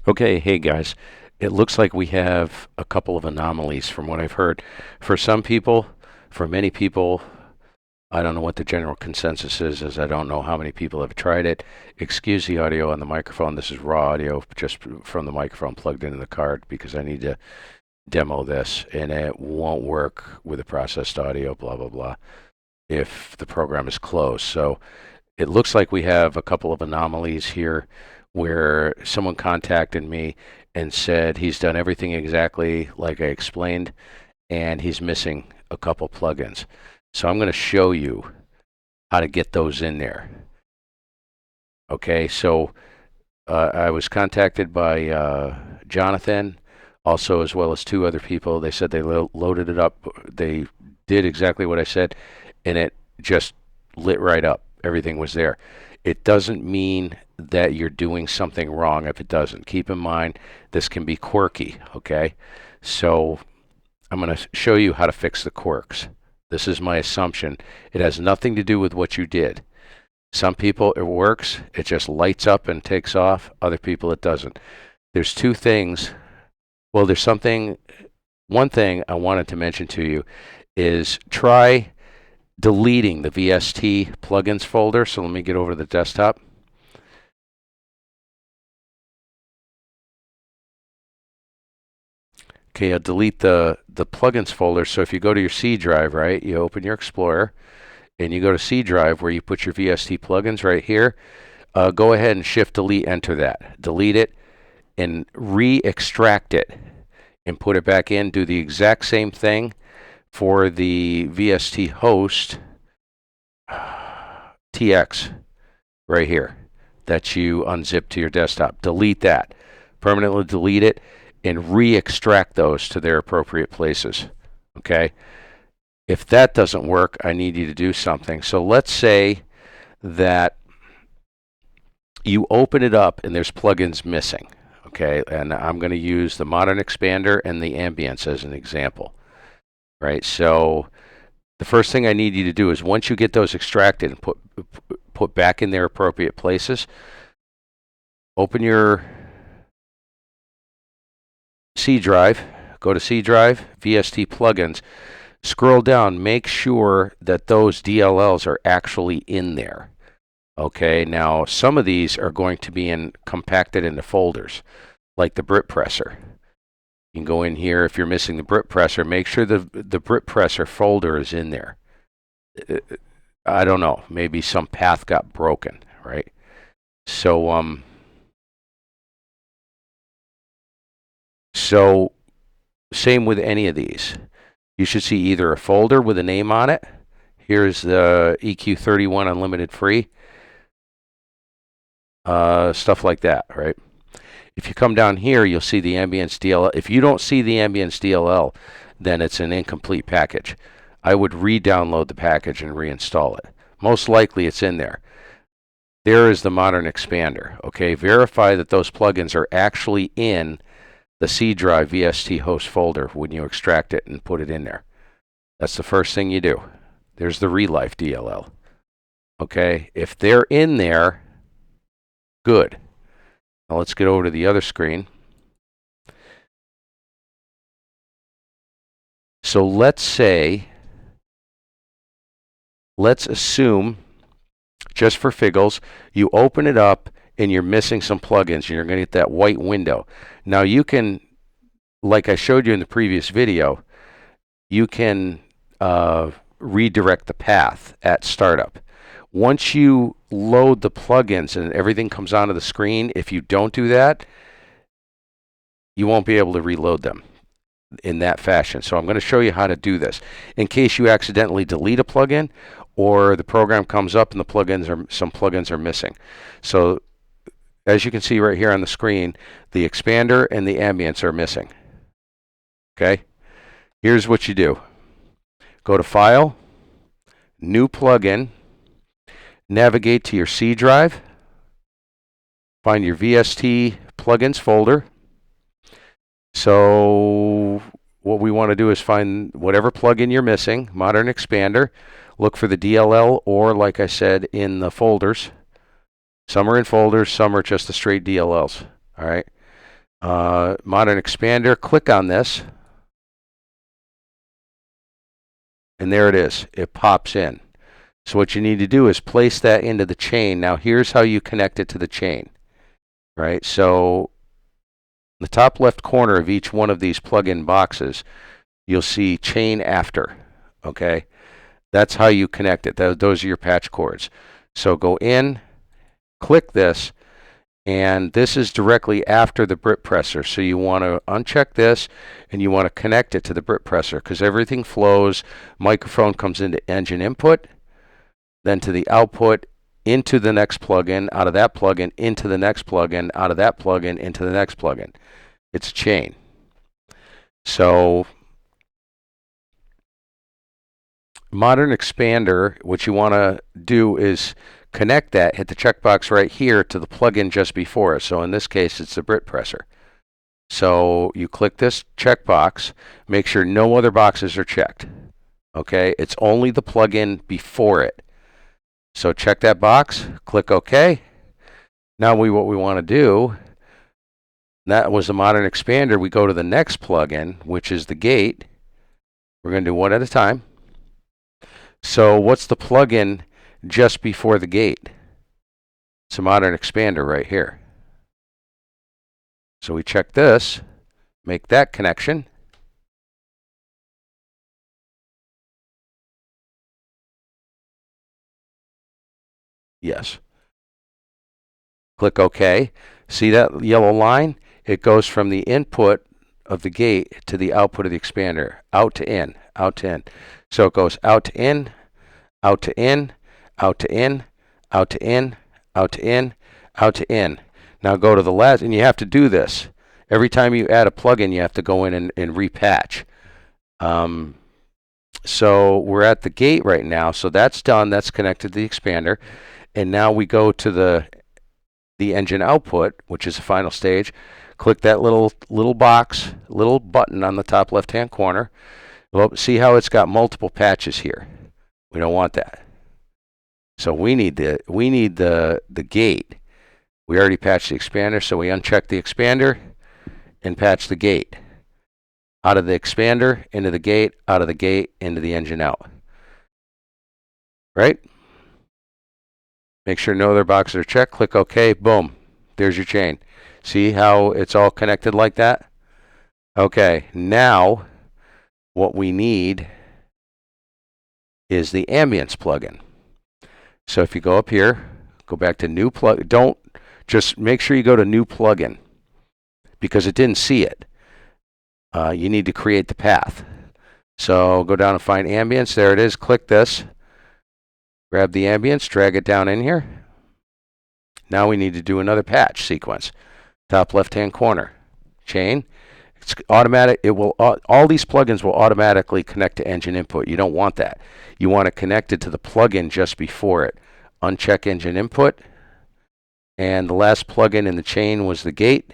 Okay, hey guys. It looks like we have a couple of anomalies from what I've heard. For some people, for many people, I don't know what the general consensus is, as I don't know how many people have tried it. Excuse the audio on the microphone. This is raw audio just from the microphone plugged into the card because I need to demo this, and it won't work with the processed audio, blah, blah, blah, if the program is closed. So it looks like we have a couple of anomalies here where someone contacted me and said he's done everything exactly like I explained, and he's missing a couple plugins. So I'm going to show you how to get those in there. Okay, so I was contacted by Jonathan, also as well as two other people. They said they loaded it up. They did exactly what I said, and it just lit right up. Everything was there. It doesn't mean that you're doing something wrong if it doesn't. Keep in mind, this can be quirky, okay? So I'm going to show you how to fix the quirks. This is my assumption. It has nothing to do with what you did. Some people, it works. It just lights up and takes off. Other people, it doesn't. There's two things. Well, there's something. One thing I wanted to mention to you is try deleting the VST plugins folder. So let me get over to the desktop. Okay, I'll delete the plugins folder. So if you go to your C drive, right, you open your Explorer, and you go to C drive where you put your VST plugins right here, go ahead and Shift Delete, enter that. Delete it and re-extract it and put it back in. Do the exact same thing for the VST host TX right here that you unzip to your desktop. Delete that. Permanently delete it and re-extract those to their appropriate places. Okay? If that doesn't work, I need you to do something. So let's say that you open it up and there's plugins missing. Okay, and I'm going to use the Modern Expander and the Ambience as an example. Right, so the first thing I need you to do is once you get those extracted and put back in their appropriate places, open your C drive, go to C drive, VST plugins, scroll down, make sure that those DLLs are actually in there. Okay, now some of these are going to be compacted into folders, like the Brit Presser. You can go in here, if you're missing the Brit Presser, make sure the Brit Presser folder is in there. I don't know, maybe some path got broken, right? So same with any of these. You should see either a folder with a name on it. Here's the EQ31 Unlimited Free. Stuff like that, right? If you come down here, you'll see the Ambience DLL. If you don't see the Ambience DLL, then it's an incomplete package. I would re-download the package and reinstall it. Most likely it's in there. There is the Modern Expander. Okay, verify that those plugins are actually in the C drive VST host folder when you extract it and put it in there. That's the first thing you do. There's the Relife DLL. Okay, if they're in there, good. Now let's get over to the other screen. So let's assume, just for figgles, you open it up and you're missing some plugins and you're going to get that white window. Now you can, like I showed you in the previous video, you can redirect the path at startup. Once you load the plugins and everything comes onto the screen, if you don't do that, you won't be able to reload them in that fashion. So I'm going to show you how to do this in case you accidentally delete a plugin or the program comes up and some plugins are missing. So as you can see right here on the screen, the Expander and the Ambience are missing. Okay? Here's what you do. Go to File, New Plugin, navigate to your C drive, find your VST plugins folder. So what we want to do is find whatever plugin you're missing, Modern Expander, look for the DLL or, like I said, in the folders. Some are in folders, some are just the straight DLLs. All right. Modern expander, click on this, and there it is. It pops in. So what you need to do is place that into the chain. Now here's how you connect it to the chain, right? So the top left corner of each one of these plug-in boxes, you'll see chain after, okay? That's how you connect it. Those are your patch cords. So go in, click this, and this is directly after the Brit presser. So you want to uncheck this, and you want to connect it to the Brit presser, because everything flows. Microphone comes into engine input, then to the output, into the next plugin, out of that plugin, into the next plugin, out of that plugin, into the next plugin. It's a chain. So modern expander, what you want to do is connect that, hit the checkbox right here to the plugin just before it. So in this case, it's the Brit presser. So you click this checkbox, make sure no other boxes are checked. Okay, it's only the plugin before it. So check that box, click OK. Now what we want to do, that was the modern expander. We go to the next plugin, which is the gate. We're going to do one at a time. So what's the plugin just before the gate? It's a modern expander right here. So we check this, make that connection. Yes. Click OK. See that yellow line? It goes from the input of the gate to the output of the expander, out to in, out to in. So it goes out to in, out to in, out to in, out to in, out to in, out to in. Now go to the last, and you have to do this. Every time you add a plugin, you have to go in and repatch. So we're at the gate right now. So that's done. That's connected to the expander. And now we go to the engine output, which is the final stage. Click that little box, little button on the top left-hand corner. Well, see how it's got multiple patches here. We don't want that. So we need the gate. We already patched the expander, so we uncheck the expander and patch the gate. Out of the expander, into the gate, out of the gate, into the engine out. Right? Make sure no other boxes are checked. Click OK. Boom. There's your chain. See how it's all connected like that? Okay. Now, what we need is the ambience plugin. So if you go up here, go back to new plug. Don't just make sure you go to new plugin because it didn't see it. You need to create the path. So go down and find ambience. There it is. Click this. Grab the ambience, drag it down in here. Now we need to do another patch sequence. Top left-hand corner, chain. It's automatic. It will all these plugins will automatically connect to engine input. You don't want that. You want to connect it to the plugin just before it. Uncheck engine input. And the last plugin in the chain was the gate.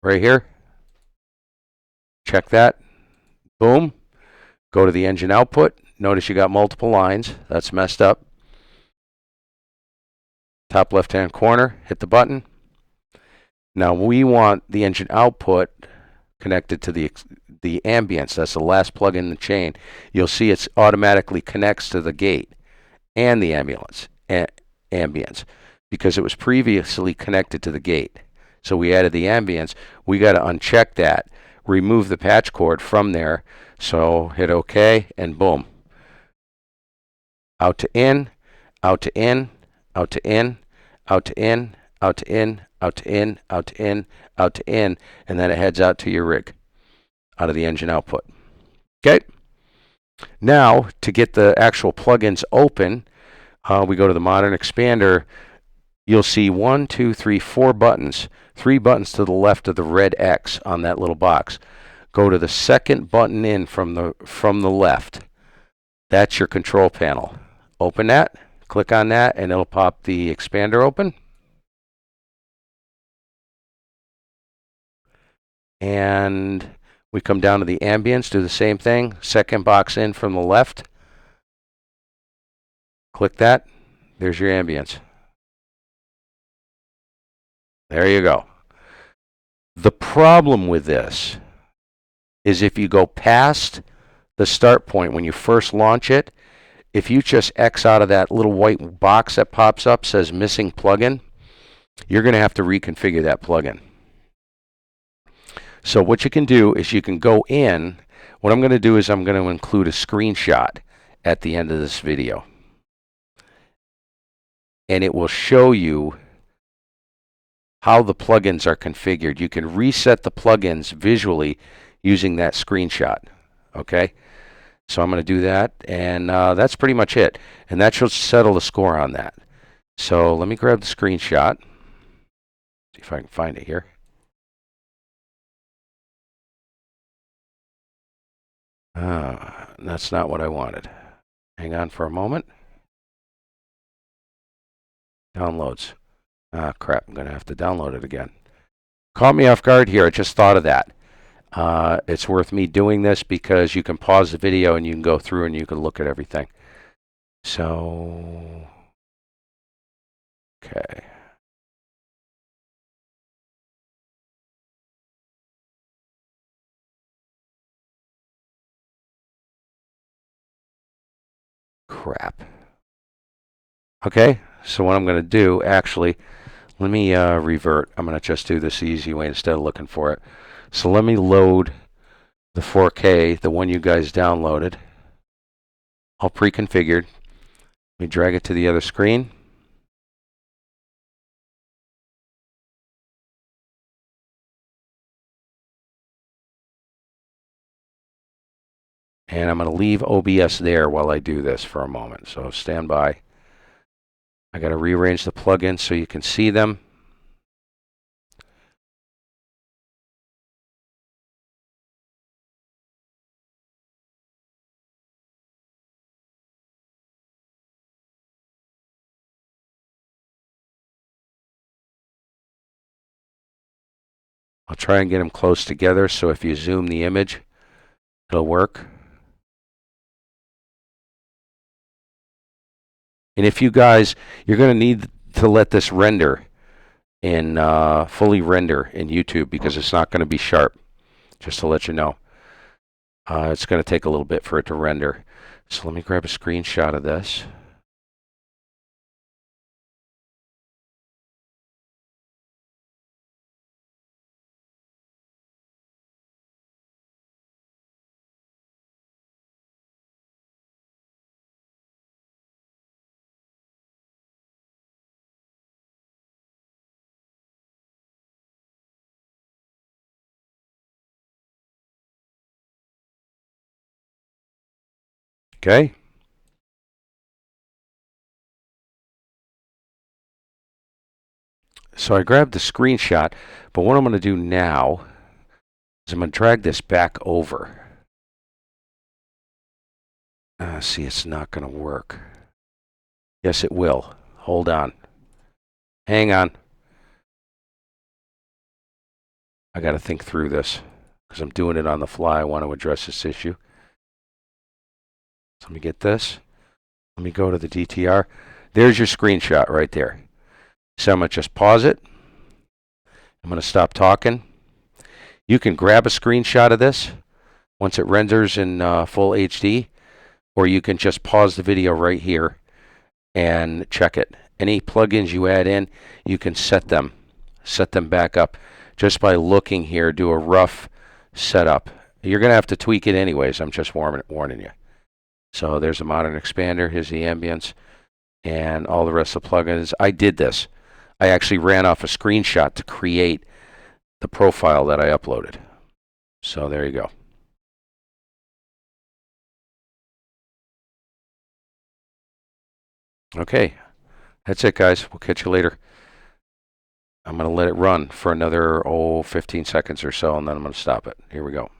Right here. Check that. Boom. Go to the engine output. Notice you got multiple lines. That's messed up. Top left-hand corner, hit the button. Now we want the engine output connected to the ambience. That's the last plug in the chain. You'll see it automatically connects to the gate and the ambience because it was previously connected to the gate. So we added the ambience. We got to uncheck that, remove the patch cord from there. So hit OK and boom. Out to in, out to in, out to in, out to in, out to in, out to in, out to in, out to in, and then it heads out to your rig, out of the engine output. Okay? Now, to get the actual plugins open, we go to the modern expander. You'll see 1, 2, 3, 4 buttons. 3 buttons to the left of the red X on that little box. Go to the second button in from the left. That's your control panel. Open that. Click on that, and it'll pop the expander open. And we come down to the ambience, do the same thing. Second box in from the left. Click that. There's your ambience. There you go. The problem with this is if you go past the start point when you first launch it, if you just X out of that little white box that pops up, says missing plugin, you're going to have to reconfigure that plugin. So what you can do is you can go in. What I'm going to do is I'm going to include a screenshot at the end of this video. And it will show you how the plugins are configured. You can reset the plugins visually using that screenshot. Okay? So I'm going to do that, and that's pretty much it. And that should settle the score on that. So let me grab the screenshot. See if I can find it here. That's not what I wanted. Hang on for a moment. Downloads. Ah, crap. I'm going to have to download it again. Caught me off guard here. I just thought of that. It's worth me doing this because you can pause the video and you can go through and you can look at everything. So, okay. Crap. Okay, so what I'm going to do, actually, let me revert. I'm going to just do this the easy way instead of looking for it. So let me load the 4K, the one you guys downloaded, all pre-configured. Let me drag it to the other screen. And I'm going to leave OBS there while I do this for a moment. So stand by. I got to rearrange the plugins so you can see them. I'll try and get them close together so if you zoom the image, it'll work. And if you guys, you're going to need to let this render in fully render in YouTube because it's not going to be sharp, just to let you know. It's going to take a little bit for it to render. So let me grab a screenshot of this. Okay. So I grabbed the screenshot, but what I'm going to do now is I'm going to drag this back over. See, it's not going to work. Yes, it will. Hold on. Hang on. I got to think through this because I'm doing it on the fly. I want to address this issue. So let me get this. Let me go to the DTR. There's your screenshot right there. So I'm going to just pause it. I'm going to stop talking. You can grab a screenshot of this once it renders in full HD, or you can just pause the video right here and check it. Any plugins you add in, you can set them back up just by looking here. Do a rough setup. You're going to have to tweak it anyways. I'm just warning you. So there's a modern expander. Here's the ambience and all the rest of the plugins. I did this. I actually ran off a screenshot to create the profile that I uploaded. So there you go. Okay, that's it, guys. We'll catch you later. I'm going to let it run for another 15 seconds or so, and then I'm going to stop it. Here we go.